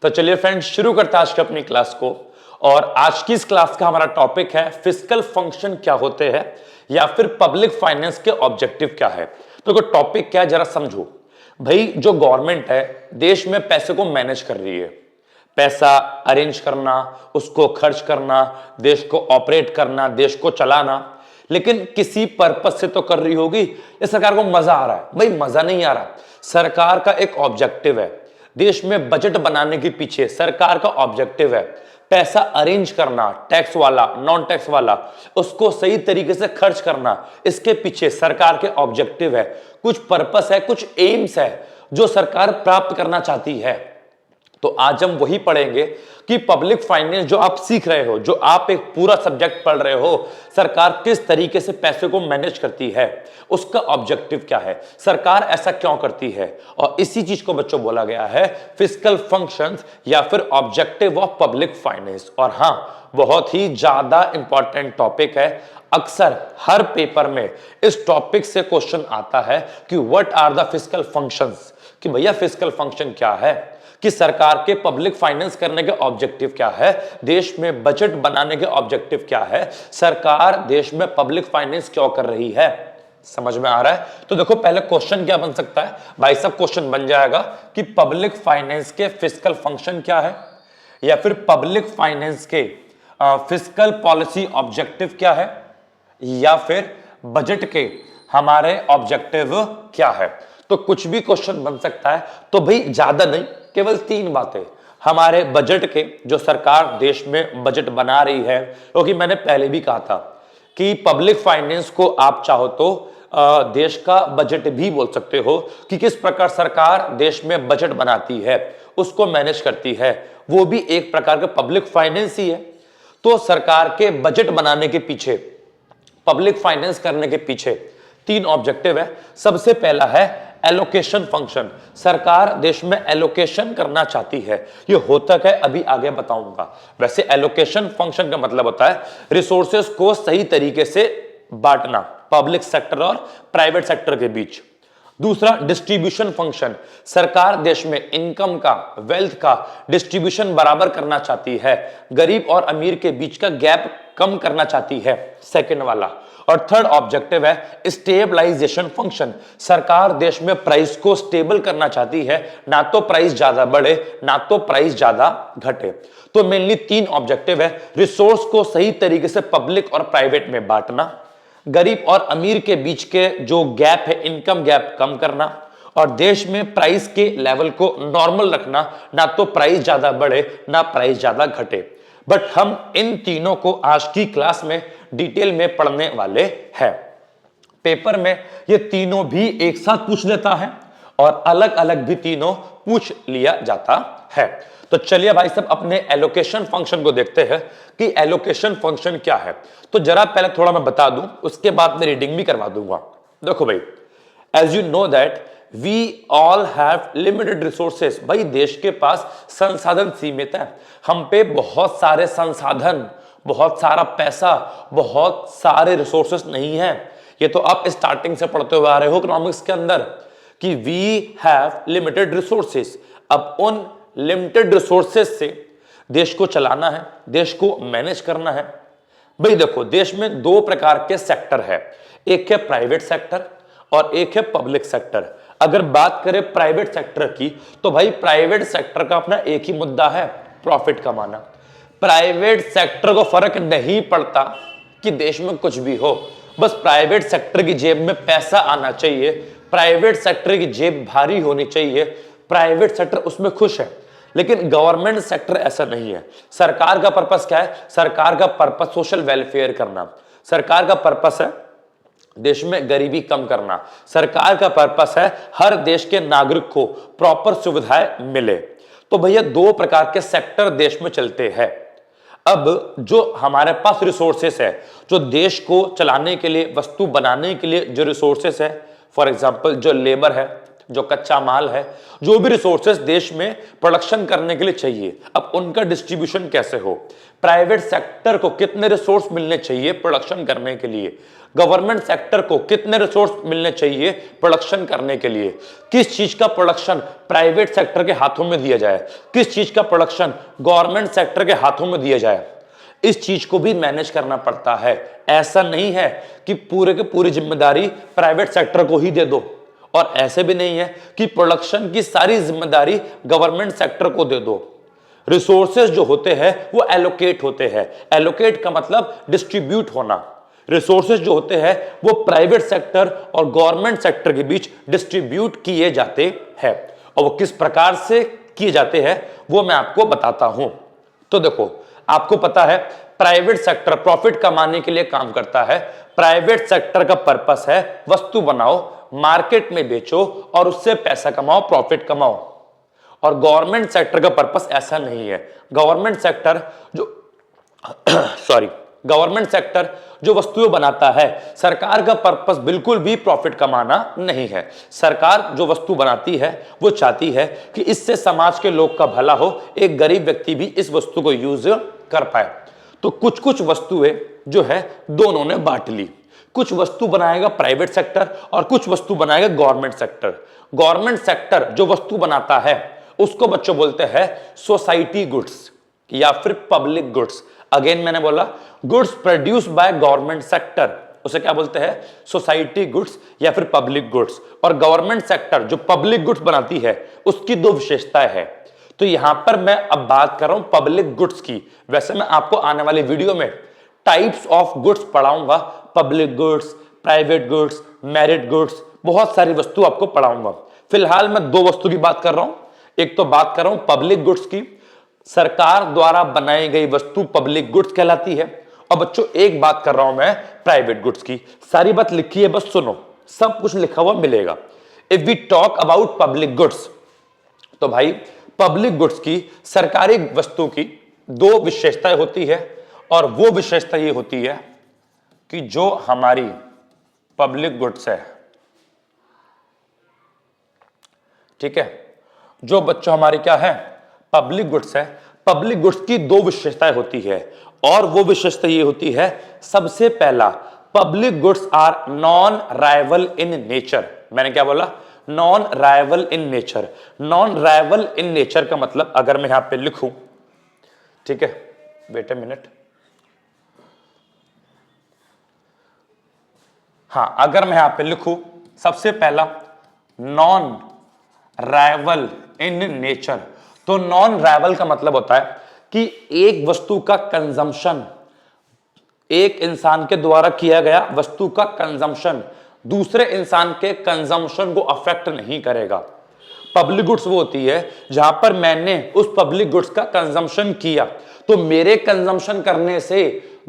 तो चलिए फ्रेंड्स शुरू करते हैं आज की अपनी क्लास को। और आज की इस क्लास का हमारा टॉपिक है फिस्कल फंक्शन क्या होते हैं या फिर पब्लिक फाइनेंस के ऑब्जेक्टिव क्या है। तो टॉपिक क्या है जरा समझो भाई। जो गवर्नमेंट है देश में पैसे को मैनेज कर रही है, पैसा अरेंज करना, उसको खर्च करना, देश को ऑपरेट करना, देश को चलाना, लेकिन किसी पर्पस से तो कर रही होगी। ये सरकार को मजा आ रहा है? भाई मजा नहीं आ रहा। सरकार का एक ऑब्जेक्टिव है, देश में बजट बनाने के पीछे सरकार का ऑब्जेक्टिव है पैसा अरेंज करना, टैक्स वाला नॉन टैक्स वाला, उसको सही तरीके से खर्च करना। इसके पीछे सरकार के ऑब्जेक्टिव है, कुछ पर्पस है, कुछ एम्स है जो सरकार प्राप्त करना चाहती है। तो आज हम वही पढ़ेंगे कि पब्लिक फाइनेंस जो आप सीख रहे हो, जो आप एक पूरा सब्जेक्ट पढ़ रहे हो, सरकार किस तरीके से पैसे को मैनेज करती है, उसका ऑब्जेक्टिव क्या है, सरकार ऐसा क्यों करती है। और इसी चीज को बच्चों बोला गया है फिस्कल फंक्शंस या फिर ऑब्जेक्टिव ऑफ पब्लिक फाइनेंस। और हां, बहुत ही ज्यादा इंपॉर्टेंट टॉपिक है। अक्सर हर पेपर में इस टॉपिक से क्वेश्चन आता है कि what are the fiscal functions, कि भैया फिस्कल फंक्शन क्या है, कि सरकार के पब्लिक फाइनेंस करने के ऑब्जेक्टिव क्या है, देश में बजट बनाने के ऑब्जेक्टिव क्या है, सरकार देश में पब्लिक फाइनेंस क्यों कर रही है। समझ में आ रहा है? तो देखो पहले क्वेश्चन क्या बन सकता है भाई साहब। क्वेश्चन बन जाएगा कि पब्लिक फाइनेंस के फिस्कल फंक्शन क्या है, या फिर पब्लिक फाइनेंस के फिस्कल पॉलिसी ऑब्जेक्टिव क्या है, या फिर बजट के हमारे ऑब्जेक्टिव क्या है। तो कुछ भी क्वेश्चन बन सकता है। तो भाई ज्यादा नहीं, केवल 3 बातें हमारे बजट के, जो सरकार देश में बजट बना रही है, क्योंकि मैंने पहले भी कहा था कि पब्लिक फाइनेंस को आप चाहो तो देश का बजट भी बोल सकते हो, कि किस प्रकार सरकार देश में बजट बनाती है, उसको मैनेज करती है, वो भी एक प्रकार का पब्लिक फाइनेंस ही है। तो सरकार के बजट बनाने के पीछे, पब्लिक फाइनेंस करने के पीछे 3 ऑब्जेक्टिव है। सबसे पहला है एलोकेशन फंक्शन। सरकार देश में एलोकेशन करना चाहती है। ये होता क्या है अभी आगे बताऊंगा। वैसे एलोकेशन फंक्शन का मतलब होता है रिसोर्सेस को सही तरीके से बांटना पब्लिक सेक्टर और प्राइवेट सेक्टर के बीच। दूसरा डिस्ट्रीब्यूशन फंक्शन, सरकार देश में इनकम का, वेल्थ का डिस्ट्रीब्यूशन बराबर करना चाहती है, गरीब और अमीर के बीच का गैप कम करना चाहती है, सेकंड वाला। और थर्ड ऑब्जेक्टिव है स्टेबलाइजेशन फंक्शन, सरकार देश में प्राइस को स्टेबल करना चाहती है, ना तो प्राइस ज्यादा बढ़े ना तो प्राइस ज्यादा घटे। तो मेनली 3 ऑब्जेक्टिव है, रिसोर्स को सही तरीके से पब्लिक और प्राइवेट में बांटना, गरीब और अमीर के बीच के जो गैप है, इनकम गैप कम करना, और देश में प्राइस के लेवल को नॉर्मल रखना, ना तो प्राइस ज्यादा बढ़े ना प्राइस ज्यादा घटे। बट हम इन तीनों को आज की क्लास में डिटेल में पढ़ने वाले हैं। पेपर में ये तीनों भी एक साथ पूछ लेता है और अलग अलग भी तीनों पूछ लिया जाता है। तो चलिए भाई साहब अपने एलोकेशन फंक्शन को देखते हैं कि एलोकेशन फंक्शन क्या है। तो जरा पहले थोड़ा मैं बता दूं, उसके बाद मैं रीडिंग भी करवा दूंगा। देखो भाई, as you know that we all have limited resources. भाई देश के पास संसाधन सीमित है, हम पे बहुत सारे संसाधन, बहुत सारा पैसा, बहुत सारे रिसोर्सेस नहीं है। ये तो आप स्टार्टिंग से पढ़ते हुए आ रहे हो इकोनॉमिक्स के अंदर कि वी हैव लिमिटेड रिसोर्सेस। अब उन लिमिटेड रिसोर्सेस से देश को चलाना है, देश को मैनेज करना है। भाई देखो देश में 2 प्रकार के सेक्टर है, एक है प्राइवेट सेक्टर और एक है पब्लिक सेक्टर। अगर बात करें प्राइवेट सेक्टर की, तो भाई प्राइवेट सेक्टर का अपना एक ही मुद्दा है, प्रॉफिट कमाना। प्राइवेट सेक्टर को फर्क नहीं पड़ता कि देश में कुछ भी हो, बस प्राइवेट सेक्टर की जेब में पैसा आना चाहिए, प्राइवेट सेक्टर की जेब भारी होनी चाहिए, प्राइवेट सेक्टर उसमें खुश है। लेकिन गवर्नमेंट सेक्टर ऐसा नहीं है। सरकार का पर्पस क्या है? सरकार का पर्पस सोशल वेलफेयर करना, सरकार का पर्पस है देश में गरीबी कम करना, सरकार का पर्पस है हर देश के नागरिक को प्रॉपर सुविधाएं मिले। तो भैया 2 प्रकार के सेक्टर देश में चलते हैं। अब जो हमारे पास रिसोर्सेस है, जो देश को चलाने के लिए, वस्तु बनाने के लिए जो रिसोर्सेस है, फॉर एग्जांपल जो लेबर है, जो कच्चा माल है, जो भी रिसोर्सेस देश में प्रोडक्शन करने के लिए चाहिए, अब उनका डिस्ट्रीब्यूशन कैसे हो, प्राइवेट सेक्टर को कितने रिसोर्स मिलने चाहिए प्रोडक्शन करने के लिए, गवर्नमेंट सेक्टर को कितने रिसोर्स मिलने चाहिए प्रोडक्शन करने के लिए, किस चीज का प्रोडक्शन प्राइवेट सेक्टर के हाथों में दिया जाए, किस चीज का प्रोडक्शन गवर्नमेंट सेक्टर के हाथों में दिया जाए, इस चीज को भी मैनेज करना पड़ता है। ऐसा नहीं है कि पूरे की पूरी जिम्मेदारी प्राइवेट सेक्टर को ही दे दो, और ऐसे भी नहीं है कि प्रोडक्शन की सारी जिम्मेदारी गवर्नमेंट सेक्टर को दे दो। रिसोर्सेज जो होते हैं वो एलोकेट होते हैं। एलोकेट का मतलब डिस्ट्रीब्यूट होना। रिसोर्सेज जो होते हैं वो प्राइवेट सेक्टर और गवर्नमेंट सेक्टर के बीच डिस्ट्रीब्यूट किए जाते हैं, और वो किस प्रकार से किए जाते हैं वो मैं आपको बताता हूं। तो देखो, आपको पता है प्राइवेट सेक्टर प्रॉफिट कमाने के लिए काम करता है। प्राइवेट सेक्टर का पर्पस है वस्तु बनाओ, मार्केट में बेचो और उससे पैसा कमाओ, प्रॉफिट कमाओ। और गवर्नमेंट सेक्टर का पर्पस ऐसा नहीं है। गवर्नमेंट सेक्टर गवर्नमेंट सेक्टर जो वस्तुएं बनाता है, सरकार का पर्पस बिल्कुल भी प्रॉफिट कमाना नहीं है। सरकार जो वस्तु बनाती है वो चाहती है कि इससे समाज के लोग का भला हो, एक गरीब व्यक्ति भी इस वस्तु को यूज कर पाए। तो कुछ कुछ वस्तुएं जो है दोनों ने बांट ली। कुछ वस्तु बनाएगा प्राइवेट सेक्टर और कुछ वस्तु बनाएगा गवर्नमेंट सेक्टर। गवर्नमेंट सेक्टर जो वस्तु बनाता है उसको बच्चों बोलते हैं सोसाइटी गुड्स या फिर पब्लिक गुड्स। अगेन मैंने बोला, goods produce by government sector, उसे क्या बोलते हैं, सोसाइटी गुड्स या फिर पब्लिक गुड्स। और गवर्नमेंट सेक्टर जो पब्लिक गुड्स बनाती है उसकी दो विशेषताएं हैं। तो यहां पर मैं अब बात कर रहा हूं पब्लिक गुड्स की। वैसे मैं आपको आने वाली वीडियो में टाइप्स ऑफ गुड्स पढ़ाऊंगा, public goods, private goods, merit goods, बहुत सारी वस्तु आपको पढ़ाऊंगा। फिलहाल मैं दो वस्तु की बात कर रहा हूं। एक तो बात कर रहा हूं पब्लिक गुड्स की, सरकार द्वारा बनाई गई वस्तु पब्लिक गुड्स कहलाती है। और बच्चों एक बात कर रहा हूं मैं प्राइवेट गुड्स की। सारी बात लिखी है, बस सुनो, सब कुछ लिखा हुआ मिलेगा। If we talk about public goods, तो भाई पब्लिक गुड्स की, सरकारी वस्तु की दो विशेषताएं होती है, और वो विशेषता ये होती है कि जो हमारी पब्लिक गुड्स है, ठीक है, जो बच्चों हमारी क्या है पब्लिक गुड्स है, पब्लिक गुड्स की दो विशेषताएं होती है। और वो विशेषता ये होती है, सबसे पहला, public goods are non rival in nature. मैंने क्या बोला, non rival in nature. Non rival in nature का मतलब अगर मैं यहां पे लिखूं, ठीक है, वेट अ मिनट, हाँ, अगर मैं यहां पे लिखूं सबसे पहला नॉन राइवल इन नेचर, तो नॉन राइवल का मतलब होता है कि एक वस्तु का कंजम्पशन, एक इंसान के द्वारा किया गया वस्तु का कंजम्पशन दूसरे इंसान के कंजम्पशन को अफेक्ट नहीं करेगा। पब्लिक गुड्स वो होती है जहां पर मैंने उस पब्लिक गुड्स का कंजम्पशन किया, तो मेरे कंजम्पशन करने से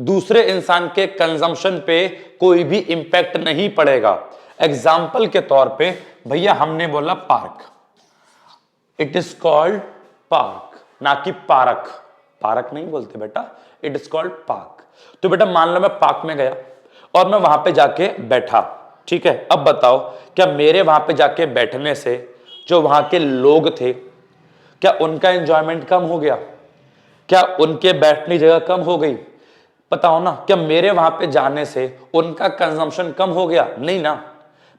दूसरे इंसान के कंजम्पशन पे कोई भी इंपैक्ट नहीं पड़ेगा। एग्जाम्पल के तौर पे भैया हमने बोला park, it is called park, ना कि पार्क। पार्क नहीं बोलते बेटा, इट इज कॉल्ड पार्क। तो बेटा मान लो मैं पार्क में गया और मैं वहां पे जाके बैठा, ठीक है। अब बताओ, क्या मेरे वहां पे जाके बैठने से जो वहां के लोग थे, क्या उनका एंजॉयमेंट कम हो गया? क्या उनके बैठने की जगह कम हो गई? बताओ ना, क्या मेरे वहां पे जाने से उनका कंजम्पशन कम हो गया? नहीं ना।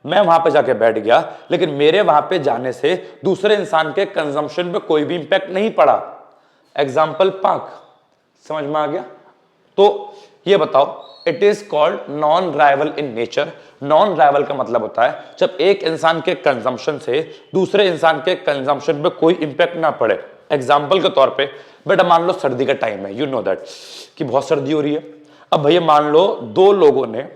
मैं वहां पे जाके बैठ गया, लेकिन मेरे वहां पे जाने से दूसरे इंसान के कंजम्पशन पे कोई भी इंपैक्ट नहीं पड़ा। एग्जाम्पल पार्क, समझ में आ गया? तो ये बताओ, it is called non rival in nature. Non rival का मतलब होता है जब एक इंसान के कंजम्पशन से दूसरे इंसान के कंजम्पशन पे कोई इंपैक्ट ना पड़े। एग्जाम्पल के तौर पे बेटा मान लो सर्दी का टाइम है, यू नो दैट कि बहुत सर्दी हो रही है। अब भैया मान लो दो लोगों ने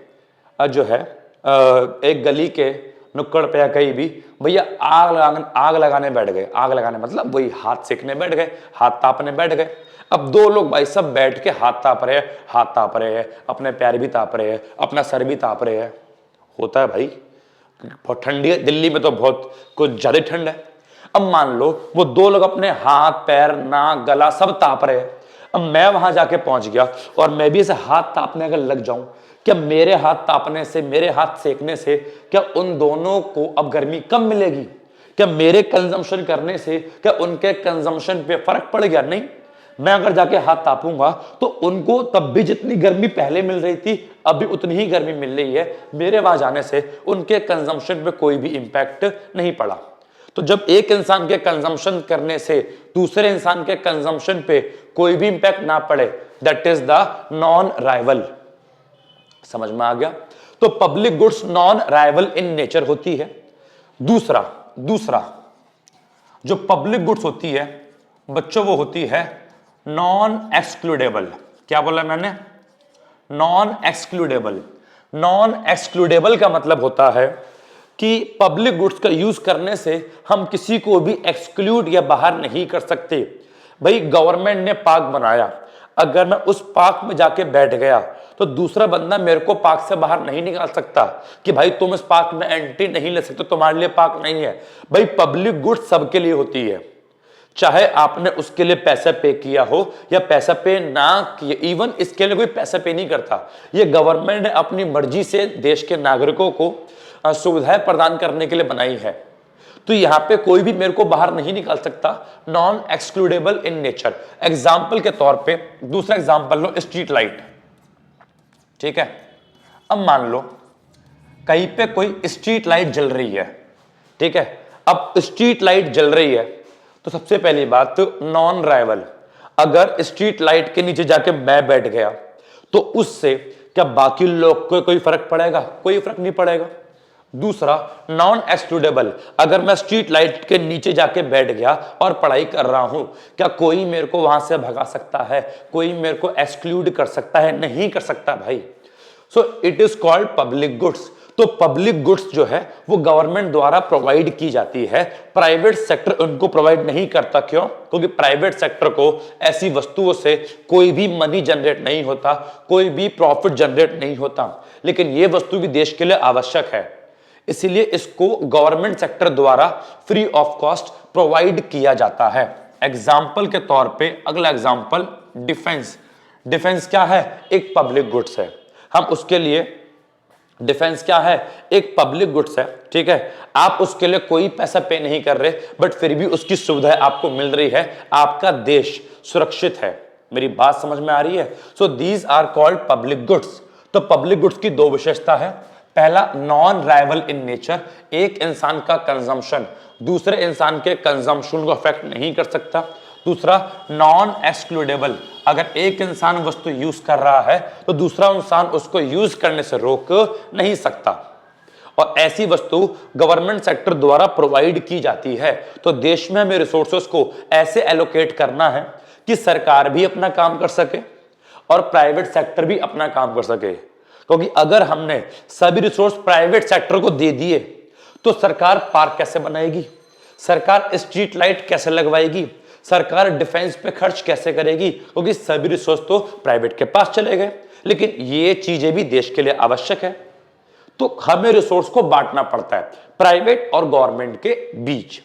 जो है एक गली के नुक्कड़ पे या कहीं भी भैया आग लगाने बैठ गए। आग लगाने मतलब वही हाथ सेकने बैठ गए, हाथ तापने बैठ गए। अब दो लोग भाई सब बैठ के हाथ ताप रहे हैं, अपने पैर भी ताप रहे हैं, अपना सर भी ताप रहे हैं। होता है भाई, बहुत ठंडी है दिल्ली में, तो बहुत कुछ ज्यादा ठंड है। अब मान लो वो दो लोग अपने हाथ पैर नाक गला सब ताप रहे हैं। अब मैं वहां जाके पहुंच गया और मैं भी ऐसे हाथ तापने अगर लग जाऊं, क्या मेरे हाथ तापने से, मेरे हाथ सेकने से क्या उन दोनों को अब गर्मी कम मिलेगी? क्या मेरे कंजम्पशन करने से क्या उनके कंजम्पशन पे फर्क पड़ गया? नहीं। मैं अगर जाके हाथ तापूंगा तो उनको तब भी जितनी गर्मी पहले मिल रही थी अभी उतनी ही गर्मी मिल रही है। मेरे वहां जाने से उनके कंजम्पशन पे कोई भी इंपैक्ट नहीं पड़ा। तो जब एक इंसान के कंजम्पशन करने से दूसरे इंसान के कंजम्पशन पे कोई भी इंपैक्ट ना पड़े, that is the non rival. समझ में आ गया? तो public goods non rival in nature होती है। दूसरा जो पब्लिक गुड्स होती है बच्चों, वो होती है नॉन एक्सक्लूडेबल। क्या बोला मैंने? Non excludable. नॉन एक्सक्लूडेबल का मतलब होता है कि पब्लिक गुड्स का यूज करने से हम किसी को भी एक्सक्लूड या बाहर नहीं कर सकते। भाई गवर्नमेंट ने पार्क बनाया, अगर मैं उस पार्क में जाके बैठ गया तो दूसरा बंदा मेरे को पार्क से बाहर नहीं निकाल सकता कि भाई तुम इस पार्क में एंट्री नहीं ले सकते, तुम्हारे लिए पार्क नहीं है। भाई पब्लिक गुड्स सबके लिए होती है, चाहे आपने उसके लिए पैसा पे किया हो या पैसा पे ना किया। इवन इसके लिए कोई पैसा पे नहीं करता, ये गवर्नमेंट ने अपनी मर्जी से देश के नागरिकों को सुविधाएं प्रदान करने के लिए बनाई है। तो यहां पे कोई भी मेरे को बाहर नहीं निकाल सकता, non excludable in nature. Example के तौर पे दूसरा एग्जाम्पल लो, स्ट्रीट लाइट। ठीक है, अब मान लो कहीं पे कोई स्ट्रीट लाइट जल रही है। ठीक है, अब स्ट्रीट लाइट जल रही है तो सबसे पहली बात नॉन राइवल। अगर स्ट्रीट लाइट के नीचे जाके मैं बैठ गया तो उससे क्या बाकी लोग को कोई फर्क पड़ेगा? कोई फर्क नहीं पड़ेगा। दूसरा नॉन एक्सक्लूडेबल, अगर मैं स्ट्रीट लाइट के नीचे जाके बैठ गया और पढ़ाई कर रहा हूं, क्या कोई मेरे को वहां से भगा सकता है? कोई मेरे को एक्सक्लूड कर सकता है? नहीं कर सकता भाई। So it is called public goods. तो पब्लिक गुड्स जो है वो गवर्नमेंट द्वारा प्रोवाइड की जाती है, प्राइवेट सेक्टर उनको प्रोवाइड नहीं करता। क्यों? क्योंकि प्राइवेट सेक्टर को ऐसी वस्तुओं से कोई भी मनी जनरेट नहीं होता, कोई भी प्रॉफिट जनरेट नहीं होता, लेकिन ये वस्तु भी देश के लिए आवश्यक है, इसलिए इसको गवर्नमेंट सेक्टर द्वारा फ्री ऑफ कॉस्ट प्रोवाइड किया जाता है। एग्जाम्पल के तौर पे अगला एग्जाम्पल डिफेंस। डिफेंस क्या है? एक पब्लिक गुड्स है। हम उसके लिए, डिफेंस क्या है? एक पब्लिक गुड्स है। ठीक है, आप उसके लिए कोई पैसा पे नहीं कर रहे, बट फिर भी उसकी सुविधा आपको मिल रही है, आपका देश सुरक्षित है। मेरी बात समझ में आ रही है? So these are called public goods. तो पब्लिक गुड्स की दो विशेषता है। पहला नॉन राइवल इन नेचर, एक इंसान का कंजम्पशन दूसरे इंसान के कंजम्पशन को अफेक्ट नहीं कर सकता। दूसरा नॉन एक्सक्लूडेबल, अगर एक इंसान वस्तु यूज कर रहा है तो दूसरा इंसान उसको यूज करने से रोक नहीं सकता, और ऐसी वस्तु गवर्नमेंट सेक्टर द्वारा प्रोवाइड की जाती है। तो देश में हमें रिसोर्सेस को ऐसे एलोकेट करना है कि सरकार भी अपना काम कर सके और प्राइवेट सेक्टर भी अपना काम कर सके। क्योंकि अगर हमने सभी रिसोर्स प्राइवेट सेक्टर को दे दिए तो सरकार पार्क कैसे बनाएगी, सरकार स्ट्रीट लाइट कैसे लगवाएगी, सरकार डिफेंस पे खर्च कैसे करेगी? क्योंकि सभी रिसोर्स तो प्राइवेट के पास चले गए। लेकिन ये चीजें भी देश के लिए आवश्यक है, तो हमें रिसोर्स को बांटना पड़ता है प्राइवेट और गवर्नमेंट के बीच,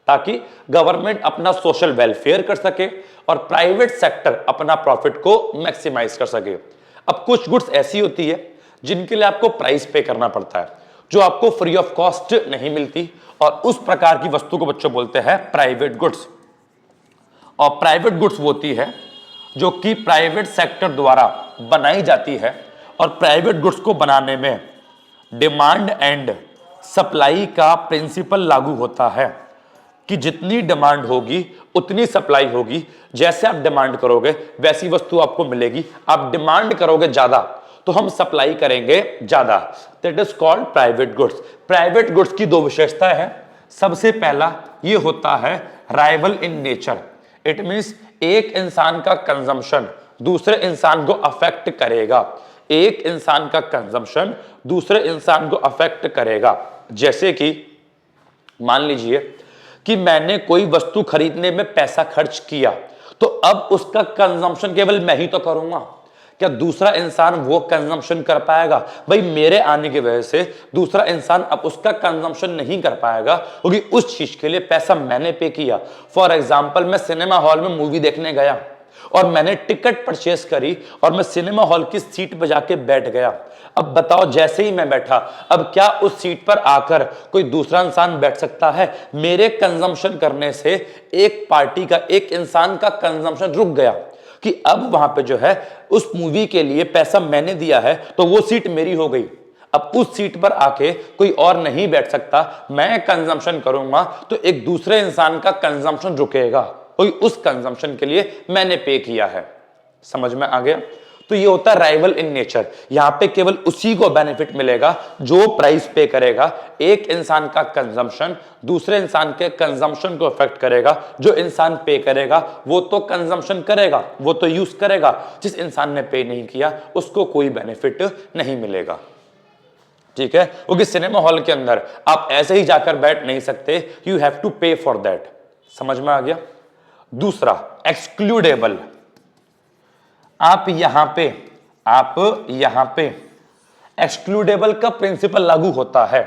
ताकि गवर्नमेंट अपना सोशल वेलफेयर कर सके और प्राइवेट सेक्टर अपना प्रॉफिट को मैक्सिमाइज कर सके। अब कुछ गुड्स ऐसी होती है जिनके लिए आपको प्राइस पे करना पड़ता है, जो आपको फ्री ऑफ कॉस्ट नहीं मिलती, और उस प्रकार की वस्तु को बच्चों बोलते हैं प्राइवेट गुड्स। और प्राइवेट गुड्स वो होती है जो कि प्राइवेट सेक्टर द्वारा बनाई जाती है, और प्राइवेट गुड्स को बनाने में डिमांड एंड सप्लाई का प्रिंसिपल लागू होता है कि जितनी डिमांड होगी उतनी सप्लाई होगी। जैसे आप डिमांड करोगे वैसी वस्तु आपको मिलेगी, आप डिमांड करोगे ज्यादा तो हम सप्लाई करेंगे ज्यादा। That is called private goods. Private goods की दो विशेषताएं हैं। सबसे पहला ये होता है rival in nature. It means एक इंसान का कंजम्पशन दूसरे इंसान को अफेक्ट करेगा, एक इंसान का कंजम्पशन दूसरे इंसान को अफेक्ट करेगा। जैसे कि मान लीजिए कि मैंने कोई वस्तु खरीदने में पैसा खर्च किया, तो अब उसका कंजम्पशन केवल मैं ही तो करूंगा, क्या दूसरा इंसान वो कंजम्पशन कर पाएगा? भाई मेरे आने की वजह से दूसरा इंसान अब उसका कंजम्पशन नहीं कर पाएगा, क्योंकि उस चीज के लिए पैसा मैंने पे किया। फॉर एग्जाम्पल मैं सिनेमा हॉल में मूवी देखने गया, और मैंने टिकट परचेस करी और मैं सिनेमा हॉल की सीट पर जाके बैठ गया। अब बताओ, जैसे ही मैं बैठा, अब क्या उस सीट पर आकर कोई दूसरा इंसान बैठ सकता है? मेरे कंजम्पशन करने से एक पार्टी का, एक इंसान का कंजम्पशन रुक गया कि अब वहां पे जो है उस मूवी के लिए पैसा मैंने दिया है तो वो सीट मेरी हो गई। अब उस सीट पर आके कोई और नहीं बैठ सकता। मैं कंजम्पशन करूंगा तो एक दूसरे इंसान का कंजम्पशन रुकेगा, कोई उस कंजम्पशन के लिए मैंने पे किया है। समझ में आ गया? तो ये होता है राइवल इन नेचर। यहां पे केवल उसी को बेनिफिट मिलेगा जो प्राइस पे करेगा। एक इंसान का कंजम्पशन दूसरे इंसान के कंजम्पशन को अफेक्ट करेगा। जो इंसान पे करेगा वो तो कंजम्पशन करेगा, वो तो यूज करेगा। जिस इंसान ने पे नहीं किया उसको कोई बेनिफिट नहीं मिलेगा। ठीक है, क्योंकि सिनेमा हॉल के अंदर आप ऐसे ही जाकर बैठ नहीं सकते, यू हैव टू पे फॉर दैट। समझ में आ गया? दूसरा, एक्सक्लूडेबल। आप यहां पे एक्सक्लूडेबल का प्रिंसिपल लागू होता है।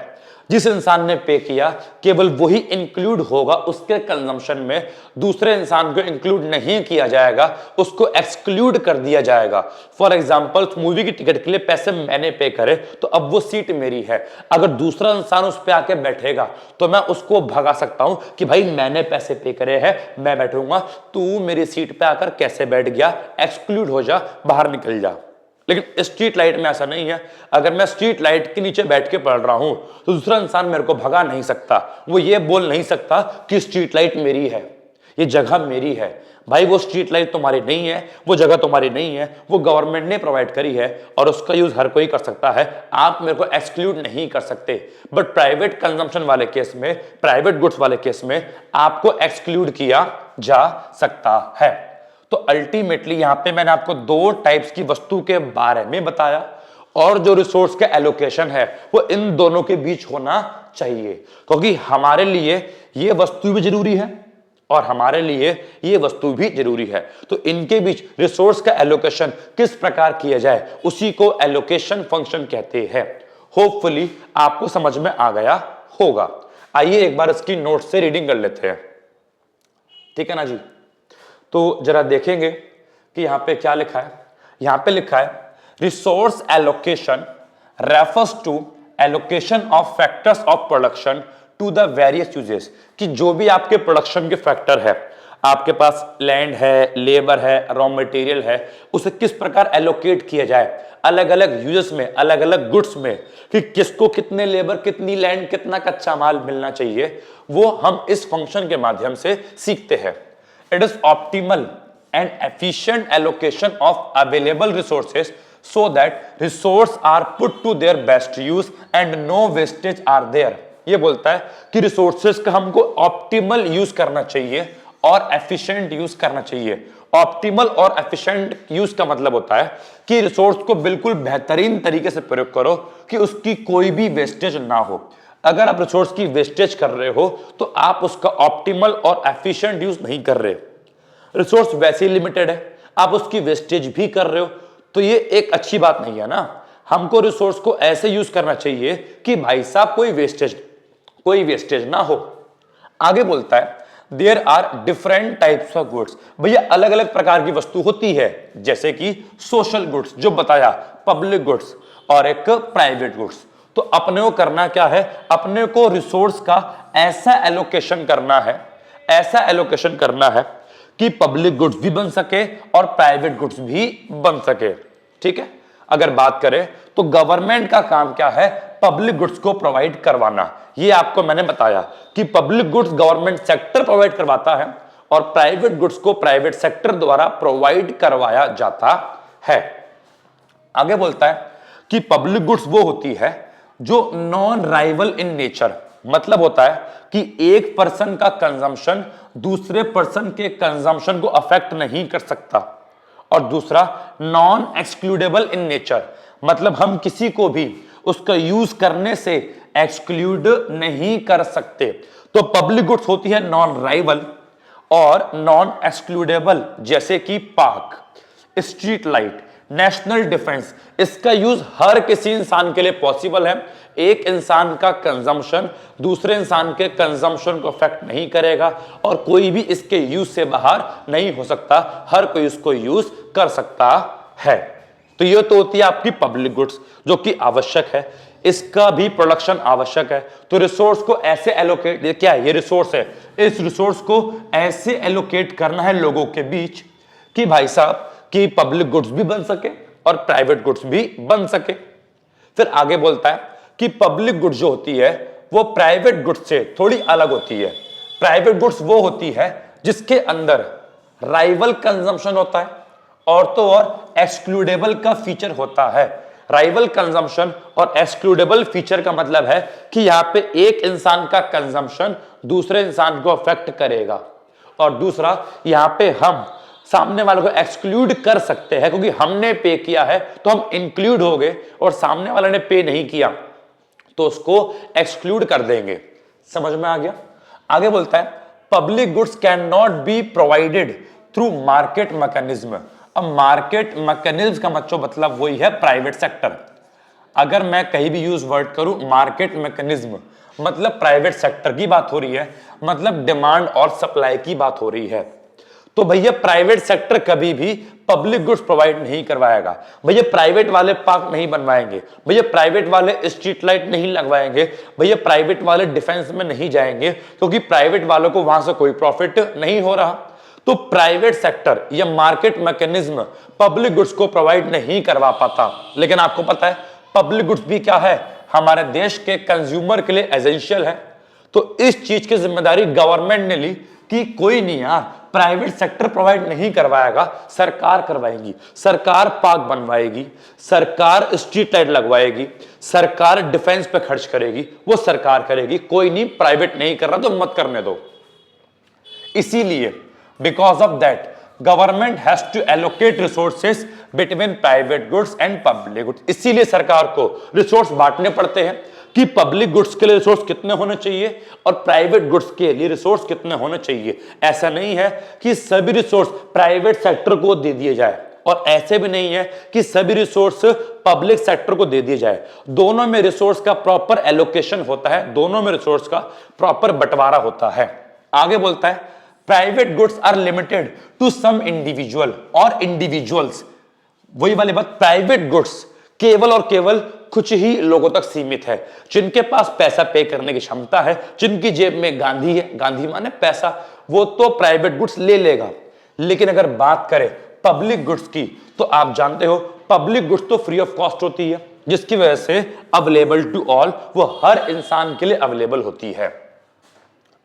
जिस इंसान ने पे किया केवल वही इंक्लूड होगा उसके कंजम्पशन में, दूसरे इंसान को इंक्लूड नहीं किया जाएगा, उसको एक्सक्लूड कर दिया जाएगा। फॉर एग्जांपल, मूवी की टिकट के लिए पैसे मैंने पे करे तो अब वो सीट मेरी है। अगर दूसरा इंसान उस पे आके बैठेगा तो मैं उसको भगा सकता हूं कि भाई मैंने पैसे पे करे हैं, मैं बैठूंगा, तू मेरी सीट पे आकर कैसे बैठ गया, एक्सक्लूड हो जा, बाहर निकल जा। लेकिन स्ट्रीट लाइट में ऐसा नहीं है। अगर मैं स्ट्रीट लाइट के नीचे बैठ के पढ़ रहा हूं तो दूसरा इंसान मेरे को भगा नहीं सकता। वो ये बोल नहीं सकता कि स्ट्रीट लाइट मेरी है, ये जगह मेरी है। भाई वो स्ट्रीट लाइट तुम्हारी नहीं है, वो जगह तुम्हारी नहीं है, वो गवर्नमेंट ने प्रोवाइड करी है और उसका यूज हर कोई कर सकता है। आप मेरे को एक्सक्लूड नहीं कर सकते। बट प्राइवेट कंजम्पशन वाले केस में, प्राइवेट गुड्स वाले केस में आपको एक्सक्लूड किया जा सकता है। तो अल्टीमेटली यहां पे मैंने आपको दो टाइप्स की वस्तु के बारे में बताया और जो रिसोर्स का एलोकेशन है वो इन दोनों के बीच होना चाहिए, क्योंकि हमारे लिए ये वस्तु भी जरूरी है और हमारे लिए ये वस्तु भी जरूरी है। तो इनके बीच रिसोर्स का एलोकेशन किस प्रकार किया जाए उसी को एलोकेशन फंक्शन कहते हैं। होपफुली आपको समझ में आ गया होगा। आइए एक बार इसकी नोट से रीडिंग कर लेते हैं। ठीक है ना जी? तो जरा देखेंगे कि यहां पे क्या लिखा है। यहां पे लिखा है resource allocation refers to allocation of factors of production to the various uses. कि जो भी आपके प्रोडक्शन के फैक्टर है, आपके पास लैंड है, लेबर है, रॉ मटेरियल है, उसे किस प्रकार एलोकेट किया जाए अलग अलग यूजेस में, अलग अलग गुड्स में, कि किसको कितने लेबर, कितनी लैंड, कितना कच्चा माल मिलना चाहिए, वो हम इस फंक्शन के माध्यम से सीखते हैं। It is optimal and efficient allocation of available resources so that resources are put to their best use and no wastage are there। ये बोलता है कि रिसोर्सेज का हमको ऑप्टिमल यूज करना चाहिए और एफिशिएंट यूज करना चाहिए। ऑप्टिमल और एफिशिएंट यूज का मतलब होता है कि रिसोर्स को बिल्कुल बेहतरीन तरीके से प्रयोग करो कि उसकी कोई भी वेस्टेज ना हो। अगर आप रिसोर्स की वेस्टेज कर रहे हो तो आप उसका ऑप्टिमल और एफिशिएंट यूज नहीं कर रहे। रिसोर्स वैसे ही लिमिटेड है, आप उसकी वेस्टेज भी कर रहे हो, तो ये एक अच्छी बात नहीं है ना। हमको रिसोर्स को ऐसे यूज करना चाहिए कि भाई साहब कोई वेस्टेज ना हो। आगे बोलता है there are different types of goods. भैया अलग अलग प्रकार की वस्तु होती है, जैसे कि सोशल गुड्स जो बताया, पब्लिक गुड्स और एक प्राइवेट गुड्स। तो अपने को करना क्या है, अपने को रिसोर्स का ऐसा एलोकेशन करना है कि पब्लिक गुड्स भी बन सके और प्राइवेट गुड्स भी बन सके। ठीक है, अगर बात करें तो गवर्नमेंट का काम क्या है, पब्लिक गुड्स को प्रोवाइड करवाना। ये आपको मैंने बताया कि public goods government sector provide करवाता है और प्राइवेट गुड्स को प्राइवेट सेक्टर द्वारा प्रोवाइड करवाया जाता है। आगे बोलता है कि पब्लिक गुड्स वो होती है जो नॉन राइवल इन नेचर, मतलब होता है कि एक पर्सन का कंजम्पशन दूसरे पर्सन के कंजम्पशन को अफेक्ट नहीं कर सकता, और दूसरा नॉन एक्सक्लूडेबल इन नेचर, मतलब हम किसी को भी उसका यूज करने से एक्सक्लूड नहीं कर सकते। तो पब्लिक गुड्स होती है नॉन राइवल और नॉन एक्सक्लूडेबल, जैसे कि park, street light, national defence, इसका यूज हर किसी इंसान के लिए पॉसिबल है। एक इंसान का कंजम्पशन दूसरे इंसान के कंजम्पशन को अफेक्ट नहीं करेगा और कोई भी इसके यूज से बाहर नहीं हो सकता, हर कोई इसको यूज कर सकता है। तो ये तो होती है आपकी पब्लिक गुड्स जो कि आवश्यक है, इसका भी प्रोडक्शन आवश्यक है। तो रिसोर्स को ऐसे एलोकेट, क्या है ये रिसोर्स है, इस रिसोर्स को ऐसे एलोकेट करना है लोगों के बीच कि भाई साहब कि पब्लिक गुड्स भी बन सके और प्राइवेट गुड्स भी बन सके। फिर आगे बोलता है कि पब्लिक गुड्स जो होती है वो प्राइवेट गुड्स से थोड़ी अलग होती है। प्राइवेट गुड्स वो होती है जिसके अंदर राइवल कंजम्पशन होता है और तो और एक्सक्लूडेबल का फीचर होता है। राइवल कंजम्पशन और एक्सक्लूडेबल फीचर का मतलब है कि यहां पे एक इंसान का कंजम्पशन दूसरे इंसान को अफेक्ट करेगा और दूसरा यहां पे हम सामने वाले को एक्सक्लूड कर सकते हैं क्योंकि हमने पे किया है तो हम इंक्लूड हो गए और सामने वाले ने पे नहीं किया तो उसको एक्सक्लूड कर देंगे। समझ में आ गया। आगे बोलता है public goods can not be provided through market mechanism. अब मार्केट मैकेनिज्म का मतलब वही है प्राइवेट सेक्टर। अगर मैं कहीं भी यूज वर्ड करूं मार्केट मैकेनिज्म मतलब प्राइवेट सेक्टर की बात हो रही है, मतलब डिमांड और सप्लाई की बात हो रही है। तो भैया प्राइवेट सेक्टर कभी भी पब्लिक गुड्स प्रोवाइड नहीं करवाएगा। भैया प्राइवेट वाले पार्क नहीं बनवाएंगे, भैया प्राइवेट वाले स्ट्रीट लाइट नहीं लगवाएंगे, भैया प्राइवेट वाले डिफेंस में नहीं जाएंगे क्योंकि प्राइवेट वालों को वहां से कोई प्रॉफिट नहीं हो रहा। तो प्राइवेट सेक्टर या मार्केट मैकेनिज्म पब्लिक गुड्स को प्रोवाइड नहीं करवा पाता। लेकिन आपको पता है पब्लिक गुड्स भी क्या है, हमारे देश के कंज्यूमर के लिए एसेंशियल है। तो इस चीज की जिम्मेदारी गवर्नमेंट ने ली कि कोई नहीं यार, प्राइवेट सेक्टर प्रोवाइड नहीं करवाएगा, सरकार करवाएगी। सरकार पार्क बनवाएगी, सरकार स्ट्रीट लाइट लगवाएगी, सरकार डिफेंस पे खर्च करेगी, वो सरकार करेगी। कोई नहीं, प्राइवेट नहीं कर रहा तो मत करने दो। इसीलिए because of that government has to allocate resources between private goods and public goods. इसीलिए सरकार को रिसोर्स बांटने पड़ते हैं कि पब्लिक गुड्स के लिए रिसोर्स कितने होने चाहिए और प्राइवेट गुड्स के लिए रिसोर्स कितने होने चाहिए। ऐसा नहीं है कि सभी रिसोर्स प्राइवेट सेक्टर को दे दिए जाए और ऐसे भी नहीं है कि सभी रिसोर्स पब्लिक सेक्टर को दे दिए जाए। दोनों में रिसोर्स का प्रॉपर एलोकेशन होता है, दोनों में रिसोर्स का प्रॉपर बंटवारा होता है। आगे बोलता है private goods are limited to some individual और इंडिविजुअल्स। वही वाली बात, प्राइवेट गुड्स केवल और केवल कुछ ही लोगों तक सीमित है, जिनके पास पैसा पे करने की क्षमता है, जिनकी जेब में गांधी है, गांधी माने पैसा, वो तो प्राइवेट गुड्स ले लेगा। लेकिन अगर बात करें पब्लिक गुड्स की तो आप जानते हो पब्लिक गुड्स तो फ्री ऑफ कॉस्ट होती है, जिसकी वजह से अवेलेबल टू ऑल, वो हर इंसान के लिए अवेलेबल होती है।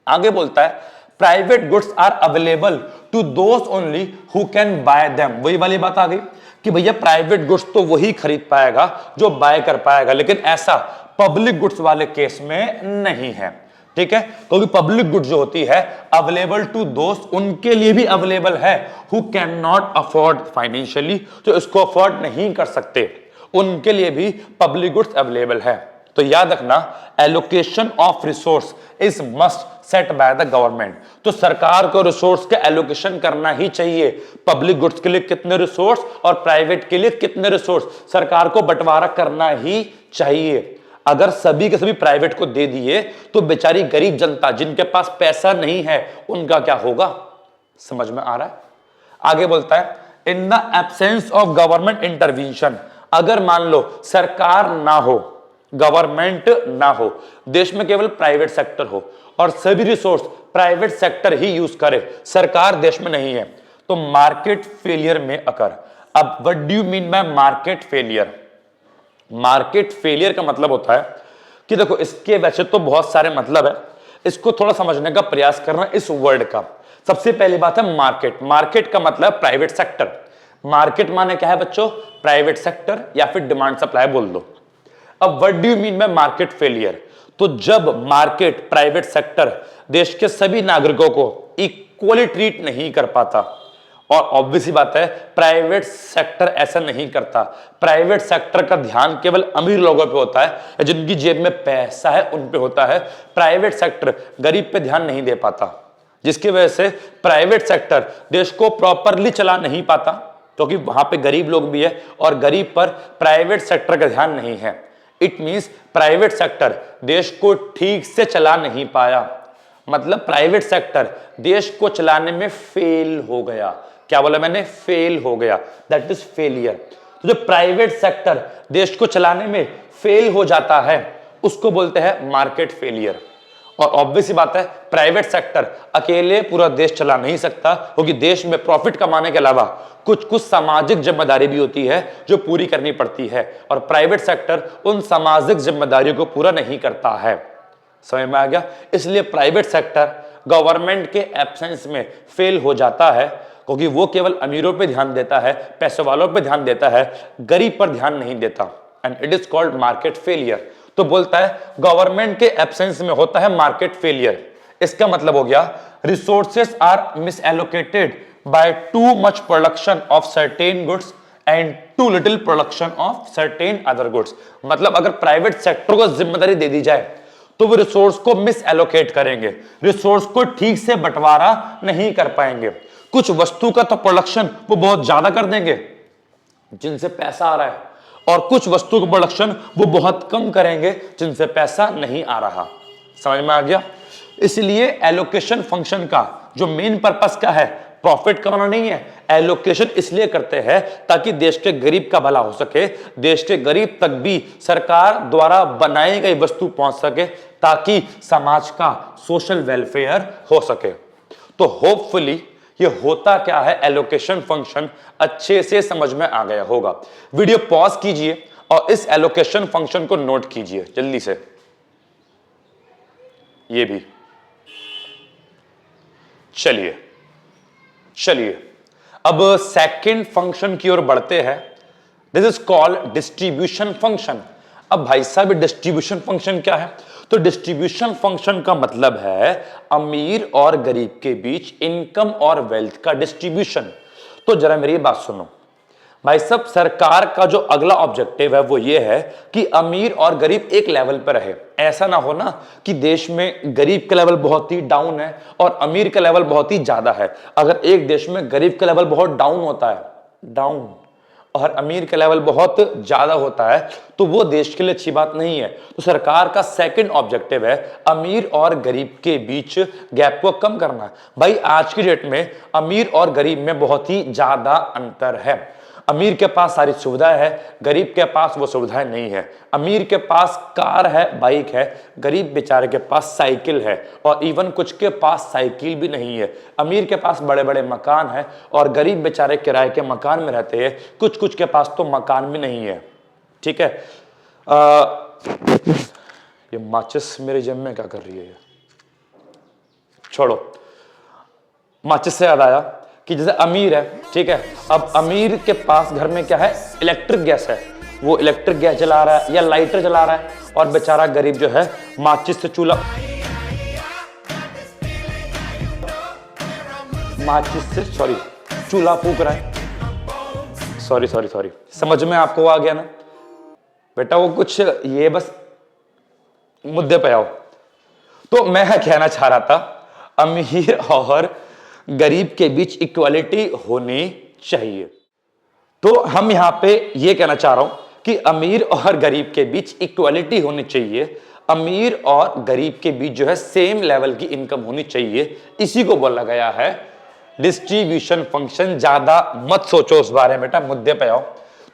आगे बोलता है private goods are available to those only who can buy them. वही वाली बात आ गई कि भैया प्राइवेट गुड्स तो वही खरीद पाएगा जो बाय कर पाएगा, लेकिन ऐसा पब्लिक गुड्स वाले केस में नहीं है। ठीक है, क्योंकि पब्लिक गुड्स जो होती है अवेलेबल टू दोस्त, उनके लिए भी अवेलेबल है who can not afford financially, जो इसको अफोर्ड नहीं कर सकते, उनके लिए भी पब्लिक गुड्स अवेलेबल है। तो याद रखना allocation of resource is must set by the government. तो सरकार को रिसोर्स का एलोकेशन करना ही चाहिए। पब्लिक गुड्स के लिए कितने रिसोर्स और प्राइवेट के लिए कितने रिसोर्स, सरकार को बंटवारा करना ही चाहिए। अगर सभी के सभी प्राइवेट को दे दिए तो बेचारी गरीब जनता जिनके पास पैसा नहीं है उनका क्या होगा। समझ में आ रहा है। आगे बोलता है in the absence of government intervention, अगर मान लो सरकार ना हो, गवर्नमेंट ना हो, देश में केवल प्राइवेट सेक्टर हो और सभी रिसोर्स प्राइवेट सेक्टर ही यूज करे, सरकार देश में नहीं है, तो मार्केट फेलियर में अकर। अब what do you mean by market failure? Market failure का मतलब होता है कि देखो इसके वैसे तो बहुत सारे मतलब है, इसको थोड़ा समझने का प्रयास करना इस वर्ड का। सबसे पहली बात है मार्केट। मार्केट का मतलब प्राइवेट सेक्टर। मार्केट माने क्या है बच्चों? प्राइवेट सेक्टर या फिर डिमांड सप्लाई बोल दो। अब what do you mean by market failure? तो जब मार्केट प्राइवेट सेक्टर देश के सभी नागरिकों को इक्वली ट्रीट नहीं कर पाता, और ऑब्वियसली बात है प्राइवेट सेक्टर ऐसा नहीं करता। प्राइवेट सेक्टर का ध्यान केवल अमीर लोगों पे होता है, जिनकी जेब में पैसा है उन पे होता है। प्राइवेट सेक्टर गरीब पे ध्यान नहीं दे पाता, जिसकी वजह से प्राइवेट सेक्टर देश को प्रॉपरली चला नहीं पाता। क्योंकि वहां पे गरीब लोग भी है और गरीब पर प्राइवेट सेक्टर का ध्यान नहीं है। इट मींस प्राइवेट सेक्टर देश को ठीक से चला नहीं पाया, मतलब प्राइवेट सेक्टर देश को चलाने में फेल हो गया। क्या बोला मैंने? फेल हो गया, दैट इज फेलियर। तो जो प्राइवेट सेक्टर देश को चलाने में फेल हो जाता है उसको बोलते हैं मार्केट फेलियर। और ऑब्वियस ही बात है, प्राइवेट सेक्टर अकेले पूरा देश चला नहीं सकता, क्योंकि देश में प्रॉफिट कमाने के अलावा कुछ कुछ सामाजिक जिम्मेदारी भी होती है जो पूरी करनी पड़ती है, और प्राइवेट सेक्टर उन सामाजिक जिम्मेदारियों को पूरा नहीं करता है। समझ में आ गया? इसलिए प्राइवेट सेक्टर गवर्नमेंट के एब्सेंस में फेल हो जाता है, क्योंकि वो केवल अमीरों पे ध्यान देता है, पैसे वालों पे ध्यान देता है, गरीब पर ध्यान नहीं देता, and it is called market failure. तो बोलता है गवर्नमेंट के एब्सेंस में होता है मार्केट फेलियर। इसका मतलब हो गया resources are misallocated by too much production of certain goods and too little production of certain other goods. मतलब अगर प्राइवेट सेक्टर को जिम्मेदारी दे दी जाए तो वो रिसोर्स को मिस एलोकेट करेंगे, रिसोर्स को ठीक से बंटवारा नहीं कर पाएंगे। कुछ वस्तु का तो प्रोडक्शन वो बहुत ज्यादा कर देंगे जिनसे पैसा आ रहा है, और कुछ वस्तु का प्रोडक्शन वो बहुत कम करेंगे जिनसे पैसा नहीं आ रहा। समझ में आ गया? इसलिए एलोकेशन फंक्शन का जो मेन पर्पस का है प्रॉफिट कमाना नहीं है। एलोकेशन इसलिए करते हैं ताकि देश के गरीब का भला हो सके, देश के गरीब तक भी सरकार द्वारा बनाई गई वस्तु पहुंच सके, ताकि समाज का सोशल वेलफेयर हो सके। तो होपफुली ये होता क्या है एलोकेशन फंक्शन अच्छे से समझ में आ गया होगा। वीडियो पॉज कीजिए और इस एलोकेशन फंक्शन को नोट कीजिए जल्दी से। ये भी चलिए अब सेकंड फंक्शन की ओर बढ़ते हैं। This is called distribution function. अब भाई साहब डिस्ट्रीब्यूशन फंक्शन क्या है? तो डिस्ट्रीब्यूशन फंक्शन का मतलब है अमीर और गरीब के बीच इनकम और वेल्थ का डिस्ट्रीब्यूशन। तो जरा मेरी बात सुनो भाई साहब, सरकार का जो अगला ऑब्जेक्टिव है वो ये है कि अमीर और गरीब एक लेवल पर रहे। ऐसा ना हो ना कि देश में गरीब का लेवल बहुत ही डाउन है और अमीर का लेवल बहुत ही ज्यादा है। अगर एक देश में गरीब का लेवल बहुत डाउन होता है, डाउन, और अमीर का लेवल बहुत ज्यादा होता है, तो वो देश के लिए अच्छी बात नहीं है। तो सरकार का सेकंड ऑब्जेक्टिव है अमीर और गरीब के बीच गैप को कम करना। भाई आज की डेट में अमीर और गरीब में बहुत ही ज्यादा अंतर है। अमीर के पास सारी सुविधाएं है, गरीब के पास वो सुविधाएं नहीं है। अमीर के पास कार है, बाइक है, गरीब बेचारे के पास साइकिल है, और इवन कुछ के पास साइकिल भी नहीं है। अमीर के पास बड़े बड़े मकान है और गरीब बेचारे किराए के मकान में रहते हैं, कुछ कुछ के पास तो मकान भी नहीं है। ठीक है। ये माचिस मेरे जेब में क्या कर रही है? छोड़ो, माचिस से याद आया कि जैसे अमीर है, ठीक है, अब अमीर के पास घर में क्या है? इलेक्ट्रिक गैस है, वो इलेक्ट्रिक गैस जला रहा है या लाइटर जला रहा है, और बेचारा गरीब जो है माचिस से चूल्हा फूक रहा है। सॉरी, समझ में आपको आ गया ना बेटा? वो कुछ ये बस मुद्दे पे आओ। तो मैं कहना चाह रहा था अमीर और गरीब के बीच इक्वालिटी होनी चाहिए। तो हम यहां पे ये कहना चाह रहा हूं कि अमीर और गरीब के बीच इक्वालिटी होनी चाहिए। अमीर और गरीब के बीच जो है सेम लेवल की इनकम होनी चाहिए। इसी को बोला गया है डिस्ट्रीब्यूशन फंक्शन। ज्यादा मत सोचो उस बारे में बेटा, मुद्दे पे आओ।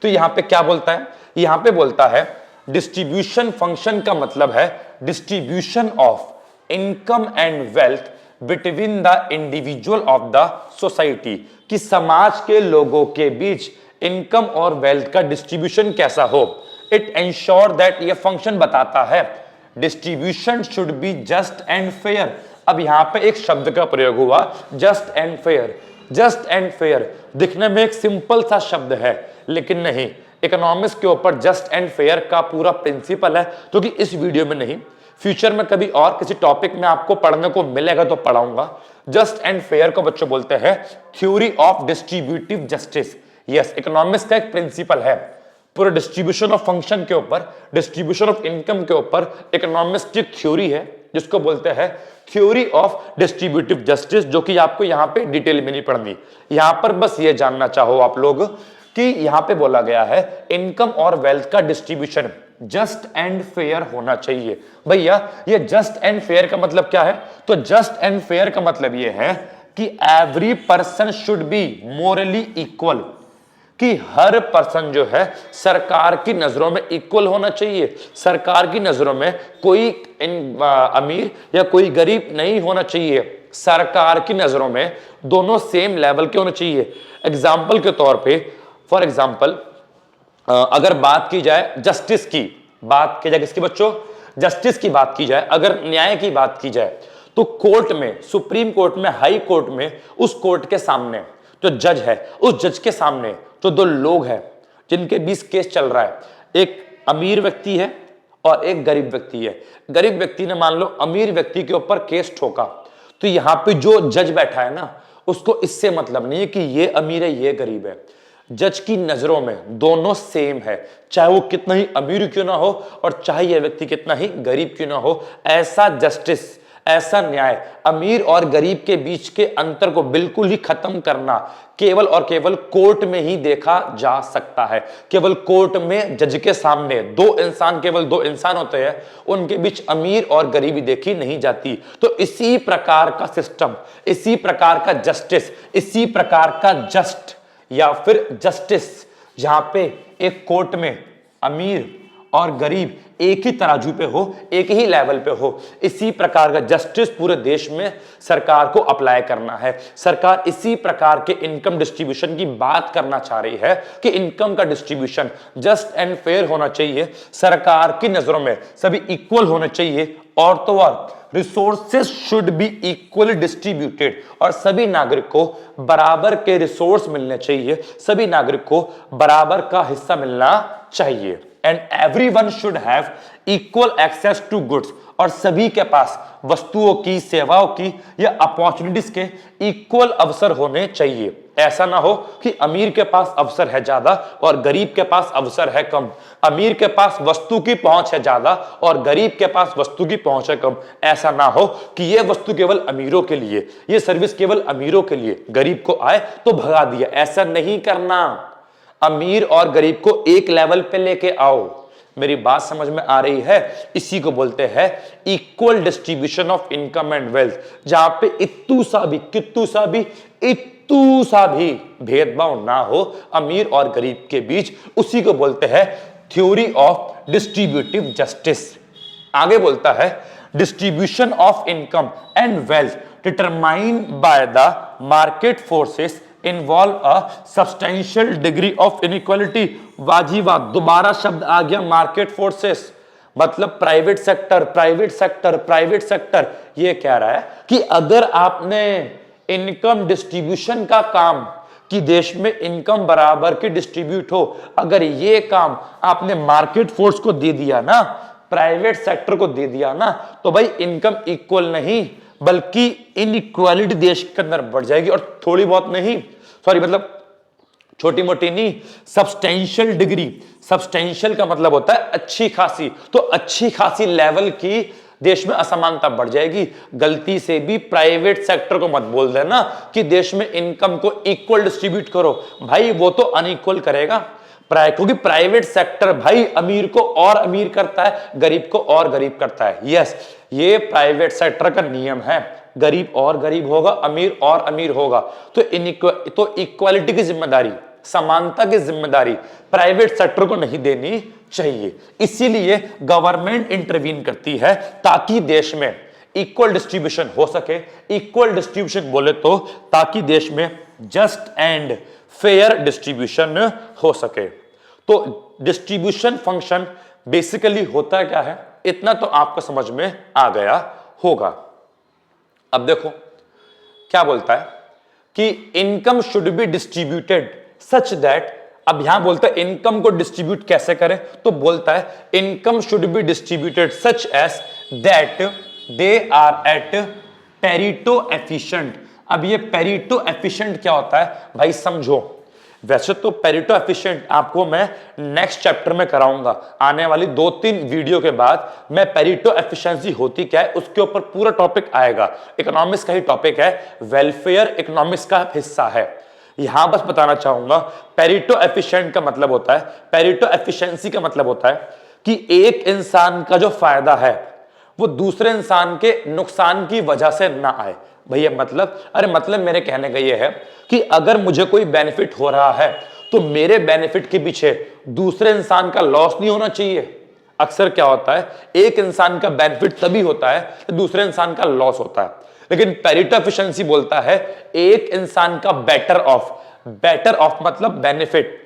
तो यहां पे क्या बोलता है? यहां पे बोलता है डिस्ट्रीब्यूशन फंक्शन का मतलब है distribution of income and wealth between the individual of the society, कि समाज के लोगों के बीच इनकम और वेल्थ का डिस्ट्रीब्यूशन कैसा हो। इट एंश्योर दैट, ये फंक्शन बताता है distribution should be just and fair. अब यहां पे एक शब्द का प्रयोग हुआ, just and fair. Just and fair दिखने में एक सिंपल सा शब्द है, लेकिन नहीं, इकोनॉमिक्स के ऊपर जस्ट एंड फेयर का पूरा प्रिंसिपल है, जो कि इस वीडियो में नहीं, फ्यूचर में कभी और किसी टॉपिक में आपको पढ़ने को मिलेगा तो पढ़ाऊंगा। जस्ट एंड फेयर को बच्चों बोलते हैं theory of distributive justice. Yes, economics का एक प्रिंसिपल है, पूरे डिस्ट्रीब्यूशन ऑफ फंक्शन के ऊपर, डिस्ट्रीब्यूशन ऑफ इनकम के ऊपर इकोनॉमिक्स की थ्योरी है, जिसको बोलते हैं थ्योरी ऑफ डिस्ट्रीब्यूटिव जस्टिस, जो कि आपको यहां पे डिटेल में नहीं पढ़नी। यहां पर बस ये जानना चाहो आप लोग कि यहां पे बोला गया है इनकम और वेल्थ का डिस्ट्रीब्यूशन जस्ट एंड फेयर होना चाहिए। भैया ये जस्ट एंड फेयर का मतलब क्या है? तो जस्ट एंड फेयर का मतलब ये है कि every person should be morally equal, कि हर पर्सन जो है सरकार की नजरों में इक्वल होना चाहिए। सरकार की नजरों में कोई अमीर या कोई गरीब नहीं होना चाहिए। सरकार की नजरों में दोनों सेम लेवल के होने चाहिए। एग्जाम्पल के तौर पे, फॉर एग्जाम्पल अगर बात की जाए जस्टिस की, बात की जाए किसकी बच्चों? जस्टिस की बात की जाए, अगर न्याय की बात की जाए, तो कोर्ट में, सुप्रीम कोर्ट में, हाई कोर्ट में, उस कोर्ट के सामने जो जज है, उस जज के सामने जो दो लोग हैं जिनके बीच केस चल रहा है, एक अमीर व्यक्ति है और एक गरीब व्यक्ति है। गरीब व्यक्ति ने मान लो अमीर व्यक्ति के ऊपर केस ठोका, तो यहां पे जो जज बैठा है ना, उसको इससे मतलब नहीं है कि ये अमीर है ये गरीब है। जज की नजरों में दोनों सेम है, चाहे वो कितना ही अमीर क्यों ना हो और चाहे यह व्यक्ति कितना ही गरीब क्यों ना हो। ऐसा जस्टिस, ऐसा न्याय, अमीर और गरीब के बीच के अंतर को बिल्कुल ही खत्म करना केवल और केवल कोर्ट में ही देखा जा सकता है। केवल कोर्ट में जज के सामने केवल दो इंसान होते हैं, उनके बीच अमीर और गरीबी देखी नहीं जाती। तो इसी प्रकार का सिस्टम, इसी प्रकार का जस्टिस, इसी प्रकार का जस्ट या फिर जस्टिस, जहां पे एक कोर्ट में अमीर और गरीब एक ही तराजू पे हो, एक ही लेवल पे हो, इसी प्रकार का जस्टिस पूरे देश में सरकार को अप्लाई करना है। सरकार इसी प्रकार के इनकम डिस्ट्रीब्यूशन की बात करना चाह रही है कि इनकम का डिस्ट्रीब्यूशन जस्ट एंड फेयर होना चाहिए, सरकार की नजरों में सभी इक्वल होने चाहिए, और तो और resources should be equally distributed, और सभी नागरिक को बराबर के रिसोर्स मिलने चाहिए, सभी नागरिक को बराबर का हिस्सा मिलना चाहिए। And everyone should have equal access to goods, और सभी के पास वस्तुओं की, सेवाओं की या अपॉर्चुनिटीज के इक्वल अवसर होने चाहिए। ऐसा ना हो कि अमीर के पास अवसर है ज्यादा और गरीब के पास अवसर है कम, अमीर के पास वस्तु की पहुंच है ज्यादा और गरीब के पास वस्तु की पहुंच है कम। ऐसा ना हो कि यह वस्तु केवल अमीरों के लिए, यह सर्विस केवल अमीरों के लिए, गरीब को आए तो भगा दिया। ऐसा नहीं करना। अमीर और गरीब को एक लेवल पे लेके आओ। मेरी बात समझ में आ रही है? इसी को बोलते हैं equal distribution of income and wealth, जहां पे इत्तू सा भी, कित्तू सा भी, इत्तू सा भी भेदभाव ना हो अमीर और गरीब के बीच। उसी को बोलते हैं थ्योरी ऑफ डिस्ट्रीब्यूटिव जस्टिस। आगे बोलता है distribution of income and wealth determined by the market forces involve a substantial degree of inequality. वाजीवा, दोबारा शब्द आ गया मार्केट फोर्सेस, मतलब private sector, private sector, private sector. ये कह रहा है कि अगर आपने इनकम डिस्ट्रीब्यूशन का काम, कि देश में इनकम बराबर की डिस्ट्रीब्यूट हो, अगर ये काम आपने मार्केट फोर्स को दे दिया ना, प्राइवेट सेक्टर को दे दिया ना, तो भाई इनकम इक्वल नहीं बल्कि इनइक्वालिटी देश के अंदर बढ़ जाएगी। और थोड़ी बहुत नहीं, सॉरी मतलब छोटी मोटी नहीं, सब्सटेंशियल डिग्री। सब्सटेंशियल का मतलब होता है अच्छी खासी, तो अच्छी खासी लेवल की देश में असमानता बढ़ जाएगी। गलती से भी प्राइवेट सेक्टर को मत बोल देना कि देश में इनकम को इक्वल डिस्ट्रीब्यूट करो, भाई वो तो अनइक्वल करेगा। क्योंकि प्राइवेट सेक्टर भाई अमीर को और अमीर करता है, गरीब को और गरीब करता है। यस, ये प्राइवेट सेक्टर का नियम है। गरीब और गरीब होगा, अमीर और अमीर होगा, तो इक्वालिटी की जिम्मेदारी, समानता की जिम्मेदारी प्राइवेट सेक्टर को नहीं देनी चाहिए। इसीलिए गवर्नमेंट इंटरवीन करती है ताकि देश में इक्वल डिस्ट्रीब्यूशन हो सके। इक्वल डिस्ट्रीब्यूशन बोले तो ताकि देश में जस्ट एंड फेयर डिस्ट्रीब्यूशन हो सके। तो डिस्ट्रीब्यूशन फंक्शन बेसिकली होता क्या है, इतना तो आपको समझ में आ गया होगा। अब देखो क्या बोलता है कि income should be distributed such that, अब यहां बोलता है इनकम को डिस्ट्रीब्यूट कैसे करें, तो बोलता है income should be distributed such as that they are at Pareto efficient. अब ये पेरिटो एफिशिएंट क्या होता है भाई समझो। वैसे तो पेरेटो एफिशिएंट आपको मैं नेक्स्ट चैप्टर में कराऊंगा, आने वाली 2-3 वीडियो के बाद मैं पेरेटो एफिशिएंसी होती क्या है उसके ऊपर पूरा टॉपिक आएगा। इकोनॉमिक्स का ही टॉपिक है, वेलफेयर इकोनॉमिक्स का हिस्सा है। यहां बस बताना चाहूंगा पेरेटो एफिशिएंट का मतलब होता है, पेरेटो एफिशिएंसी का मतलब होता है कि एक इंसान का जो फायदा है वो दूसरे इंसान के नुकसान की वजह से ना आए। भैया मतलब, अरे मतलब मेरे कहने का ये है कि अगर मुझे कोई बेनिफिट हो रहा है तो मेरे बेनिफिट के पीछे दूसरे इंसान का लॉस नहीं होना चाहिए। अक्सर क्या होता है, एक इंसान का बेनिफिट तभी होता है तो दूसरे इंसान का लॉस होता है, लेकिन पेरेटो एफिशिएंसी बोलता है एक इंसान का बेटर ऑफ मतलब बेनिफिट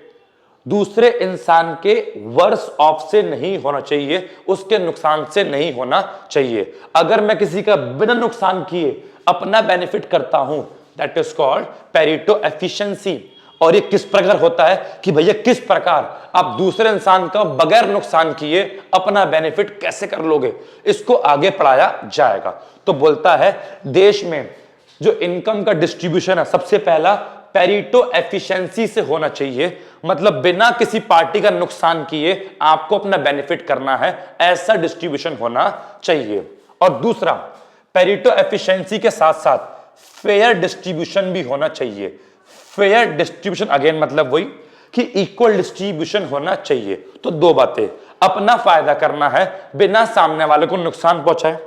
दूसरे इंसान के वर्स ऑफ से नहीं होना चाहिए, उसके नुकसान से नहीं होना चाहिए। अगर मैं किसी का बिना नुकसान किए अपना बेनिफिट करता हूं, that is called Pareto efficiency. और ये किस प्रकार होता है कि भैया किस प्रकार आप दूसरे इंसान का बगैर नुकसान किए अपना बेनिफिट कैसे कर लोगे, इसको आगे पढ़ाया जाएगा। तो बोलता है देश में जो इनकम का डिस्ट्रीब्यूशन है सबसे पहला पेरेटो एफिशिएंसी से होना चाहिए, मतलब बिना किसी पार्टी का नुकसान किए आपको अपना बेनिफिट करना है, ऐसा डिस्ट्रीब्यूशन होना चाहिए। और दूसरा, पेरेटो एफिशिएंसी के साथ साथ फेयर डिस्ट्रीब्यूशन भी होना चाहिए। फेयर डिस्ट्रीब्यूशन अगेन मतलब वही कि इक्वल डिस्ट्रीब्यूशन होना चाहिए। तो दो बातें, अपना फायदा करना है बिना सामने वाले को नुकसान पहुंचाए,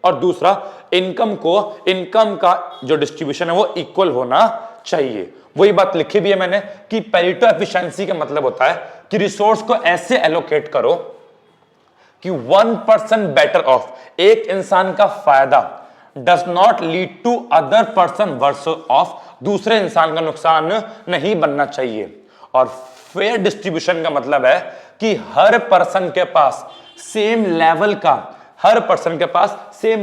और दूसरा इनकम का जो डिस्ट्रीब्यूशन है वो इक्वल होना चाहिए। वही बात लिखी भी है मैंने कि पेरेटो एफिशिएंसी का मतलब होता है कि रिसोर्स को ऐसे एलोकेट करो कि 1% बेटर ऑफ, एक इंसान का फायदा does not lead to other person worse off, दूसरे इंसान का नुकसान नहीं बनना चाहिए। और फेयर डिस्ट्रीब्यूशन का मतलब है कि हर पर्सन के पास सेम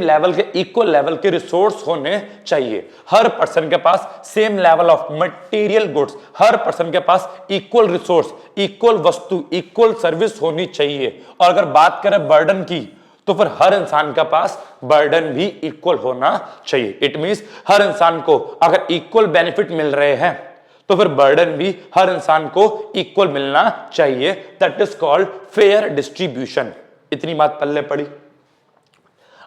लेवल के इक्वल लेवल के रिसोर्स होने चाहिए। हर पर्सन के पास same level of material goods, हर पर्सन के पास इक्वल रिसोर्स, इक्वल वस्तु, इक्वल सर्विस होनी चाहिए। और अगर बात करें बर्डन की तो फिर हर इंसान के पास बर्डन भी इक्वल होना चाहिए। इट मींस हर इंसान को अगर इक्वल बेनिफिट मिल रहे हैं तो फिर बर्डन भी हर इंसान को इक्वल मिलना चाहिए। That is called fair distribution. इतनी बात पल्ले पड़ी।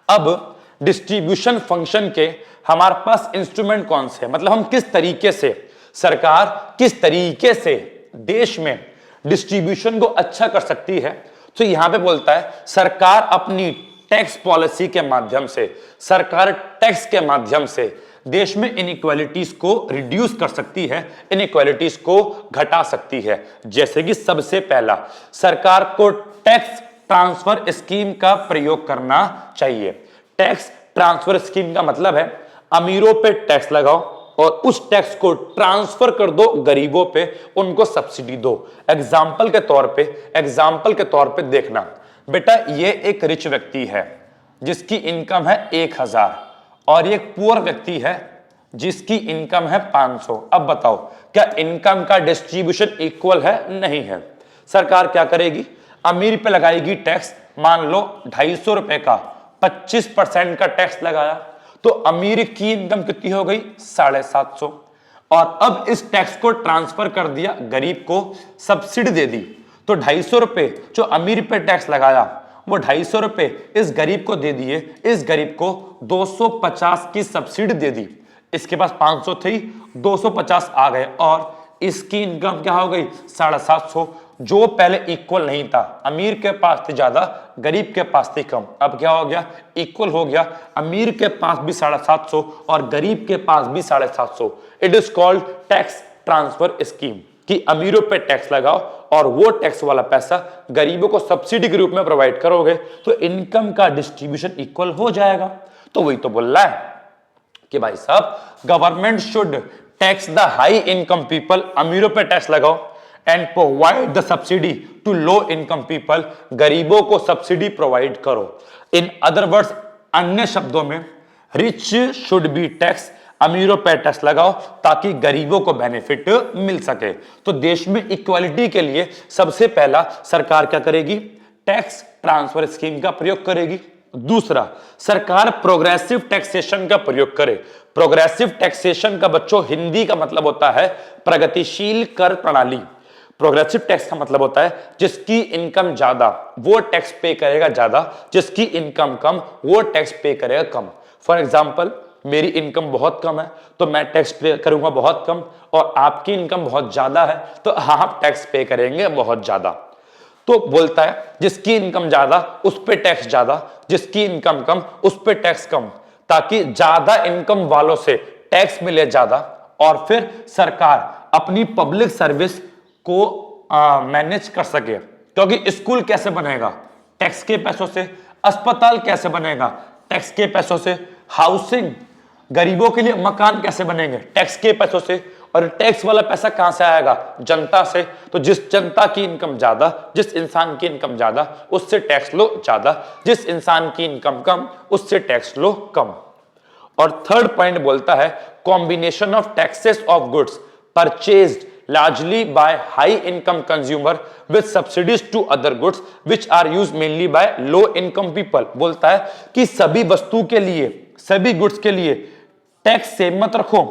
अब डिस्ट्रीब्यूशन फंक्शन के हमारे पास इंस्ट्रूमेंट कौन से हैं, मतलब हम किस तरीके से, सरकार किस तरीके से देश में डिस्ट्रीब्यूशन को अच्छा कर सकती है। तो यहां पे बोलता है सरकार अपनी टैक्स पॉलिसी के माध्यम से, सरकार टैक्स के माध्यम से देश में इनइक्वालिटीज को रिड्यूस कर सकती है, इनइक्वालिटीज को घटा सकती है। जैसे कि सबसे पहला, सरकार को टैक्स ट्रांसफर स्कीम का प्रयोग करना चाहिए। टैक्स ट्रांसफर स्कीम का मतलब है अमीरों पे टैक्स लगाओ और उस टैक्स को ट्रांसफर कर दो गरीबों पे, उनको सब्सिडी दो। एग्जाम्पल के तौर पे देखना बेटा, ये एक रिच व्यक्ति है जिसकी इनकम है 1000 और ये एक पुअर व्यक्ति है जिसकी इनकम है 500। अब बताओ क्या इनकम का डिस्ट्रीब्यूशन इक्वल है? नहीं है। सरकार क्या करेगी, अमीर पे लगाएगी टैक्स, मान लो 250 रुपए का 25% का टैक्स लगाया तो अमीर की इनकम कितनी हो गई? 750। और अब इस टैक्स को ट्रांसफर कर दिया गरीब को, सब्सिडी दे दी, तो 250 रुपए जो अमीर पे टैक्स लगाया वो 250 रुपए इस गरीब को दे दिए, इस गरीब को 250 की सब्सिडी दे दी। इसके पास 500 थी, 250 आ गए और इसकी इनकम क्या हो गई? 750। जो पहले इक्वल नहीं था, अमीर के पास थी ज्यादा, गरीब के पास थी कम, अब क्या हो गया? इक्वल हो गया। अमीर के पास भी 750 और गरीब के पास भी 750। It is called tax transfer scheme कि अमीरों पे टैक्स लगाओ और वो टैक्स वाला पैसा गरीबों को सब्सिडी के रूप में प्रोवाइड करोगे तो इनकम का डिस्ट्रीब्यूशन इक्वल हो जाएगा। तो वही तो बोल रहा है कि भाई साहब government should tax the high income people, अमीरों पे टैक्स लगाओ, and provide the subsidy to low income people, गरीबों को सब्सिडी प्रोवाइड करो। इन अदर वर्ड्स, अन्य शब्दों में, रिच शुड बी टैक्स, अमीरों पे टैक्स लगाओ ताकि गरीबों को बेनिफिट मिल सके। तो देश में इक्वालिटी के लिए सबसे पहला सरकार क्या करेगी? टैक्स ट्रांसफर स्कीम का प्रयोग करेगी। दूसरा, सरकार प्रोग्रेसिव टैक्सेशन का प्रयोग करे। प्रोग्रेसिव टैक्सेशन का बच्चों हिंदी का मतलब होता है प्रगतिशील कर प्रणाली। प्रोग्रेसिव टैक्स का मतलब होता है जिसकी इनकम ज्यादा वो टैक्स पे करेगा ज्यादा, जिसकी इनकम कम वो टैक्स पे करेगा कम। फॉर एग्जाम्पल, मेरी इनकम बहुत कम है तो मैं टैक्स पे करूंगा बहुत कम, और आपकी इनकम बहुत ज्यादा है तो आप टैक्स पे करेंगे बहुत ज्यादा। तो बोलता है जिसकी इनकम ज्यादा उस पे टैक्स ज्यादा, जिसकी इनकम कम उस पे टैक्स कम, ताकि ज्यादा इनकम वालों से टैक्स मिले ज्यादा, और फिर सरकार अपनी पब्लिक सर्विस को मैनेज कर सके। क्योंकि स्कूल कैसे बनेगा? टैक्स के पैसों से। अस्पताल कैसे बनेगा? टैक्स के पैसों से। हाउसिंग, गरीबों के लिए मकान कैसे बनेंगे? टैक्स के पैसों से। और टैक्स वाला पैसा कहां से आएगा? जनता से। तो जिस जनता की इनकम ज्यादा, जिस इंसान की इनकम ज्यादा उससे टैक्स लो ज्यादा, जिस इंसान की इनकम कम उससे टैक्स लो कम। और थर्ड पॉइंट बोलता है combination of taxes of goods purchased largely by high income consumer with subsidies to other goods which are used mainly by low income people। बोलता है कि सभी वस्तु के लिए, सभी गुड्स के लिए टैक्स सेम मत रखो,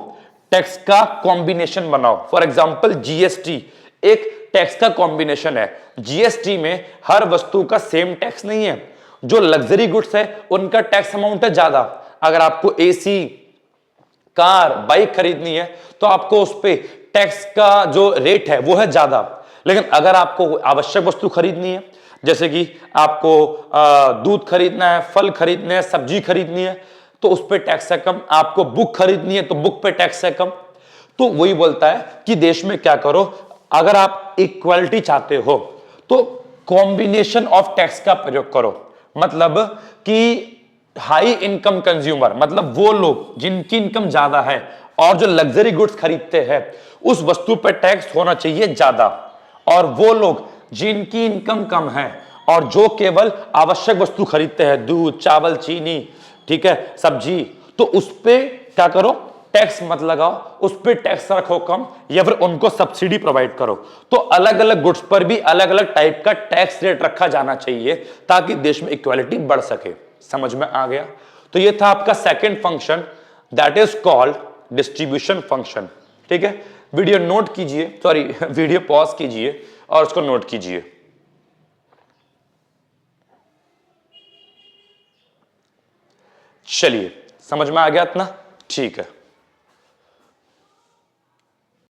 टैक्स का कॉम्बिनेशन बनाओ। फॉर एग्जांपल जीएसटी एक टैक्स का कॉम्बिनेशन है। जीएसटी में हर वस्तु का सेम टैक्स नहीं है। जो लग्जरी गुड्स है उनका टैक्स अमाउंट है ज्यादा। अगर आपको एसी, कार, बाइक खरीदनी है तो आपको उस पे टैक्स का जो रेट है वो है ज्यादा। लेकिन अगर आपको आवश्यक वस्तु खरीदनी है, जैसे कि आपको दूध खरीदना है, फल खरीदने हैं, सब्जी खरीदनी है, तो उस पे टैक्स है कम। आपको बुक खरीदनी है तो बुक पे टैक्स है कम। तो वही बोलता है कि देश में क्या करो, अगर आप इक्वालिटी चाहते हो तो कॉम्बिनेशन ऑफ टैक्स का प्रयोग करो। मतलब कि हाई इनकम कंज्यूमर, मतलब वो लोग जिनकी इनकम ज्यादा है और जो लग्जरी गुड्स खरीदते हैं उस वस्तु पर टैक्स होना चाहिए ज्यादा, और वो लोग जिनकी इनकम कम है और जो केवल आवश्यक वस्तु खरीदते हैं, दूध, चावल, चीनी, ठीक है, सब्जी, तो उस पे क्या करो, टैक्स मत लगाओ, उस पे टैक्स रखो कम, या फिर उनको सब्सिडी प्रोवाइड करो। तो अलग अलग गुड्स पर भी अलग अलग टाइप का टैक्स रेट रखा जाना चाहिए ताकि देश में इक्वालिटी बढ़ सके। समझ में आ गया? तो ये था आपका second function, that is called distribution function. ठीक है, वीडियो नोट कीजिए, सॉरी वीडियो पॉज कीजिए और उसको नोट कीजिए। चलिए, समझ में आ गया इतना? ठीक है।